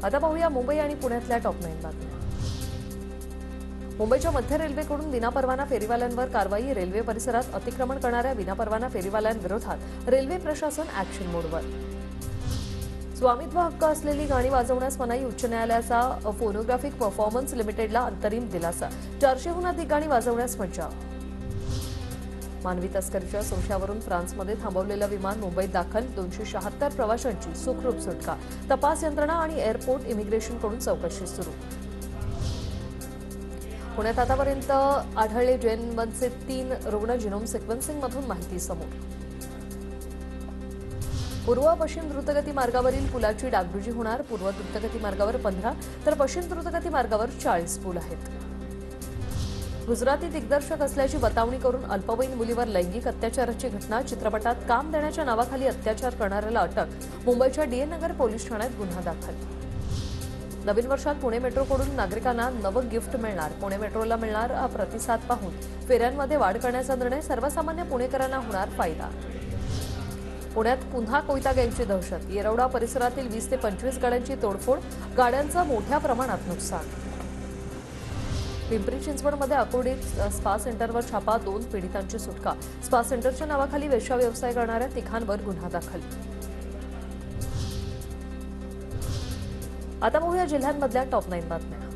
आता पाहूया मुंबई आणि पुण्यातल्या टॉप 9 बातम्या। मुंबईच्या मध्य रेल्वेकडून विनापरवाना फेरीवाल्यांवर कारवाई। रेल्वे परिसरात अतिक्रमण करणाऱ्या विनापरवाना फेरीवाल्यांविरोधात रेल्वे प्रशासन ॲक्शन मोडवर। स्वामित्व हक्क असलेली गाणी वाजवण्यास मनाई। उच्च न्यायालयाचा फोनोग्राफिक परफॉर्मन्स लिमिटेडला अंतरिम दिलासा। 400हून अधिक गाणी वाजवण्यास मज्जाव। मानवी तस्करीच्या संशयावरून फ्रान्समध्ये थांबवलेलं विमान मुंबईत दाखल। 276 प्रवाशांची सुखरूप सुटका। तपास यंत्रणा आणि एअरपोर्ट इमिग्रेशनकडून चौकशी सुरू। पुण्यात आतापर्यंत आढळले Gen1चे 3 रुग्ण। जिनोम सिक्वेन्सिंगमधून माहिती समोर। पूर्व पश्चिम द्रुतगती मार्गावरील पुलाची डागडुजी होणार। पूर्व द्रुतगती मार्गावर 15 तर पश्चिम द्रुतगती मार्गावर 40 पूल आहेत। गुजराती दिग्दर्शक असल्याची बतावणी करून अल्पवयीन मुलीवर लैंगिक अत्याचाराची घटना। चित्रपटात काम देण्याच्या नावाखाली अत्याचार करणाऱ्याला अटक। मुंबईच्या DA नगर पोलीस ठाण्यात गुन्हा दाखल। नवीन वर्षात पुणे मेट्रोकडून नागरिकांना नवं गिफ्ट मिळणार। पुणे मेट्रोला मिळणार प्रतिसाद पाहून फेऱ्यांमध्ये वाढ करण्याचा निर्णय। सर्वसामान्य पुणेकरांना होणार फायदा। पुण्यात पुन्हा कोयता गँगची दहशत। येरवडा परिसरातील 20 ते 25 गाड्यांची तोडफोड। गाड्यांचं मोठ्या प्रमाणात नुकसान। पिंपरी चिंचवडमध्ये अकोडीत स्पा सेंटरवर छापा। 2 पीडितांची सुटका। स्पा सेंटरच्या नावाखाली वेश्या व्यवसाय करणाऱ्या तिघांवर गुन्हा दाखल। आता पाहूया जिल्ह्यांमधल्या टॉप 9 बातम्या।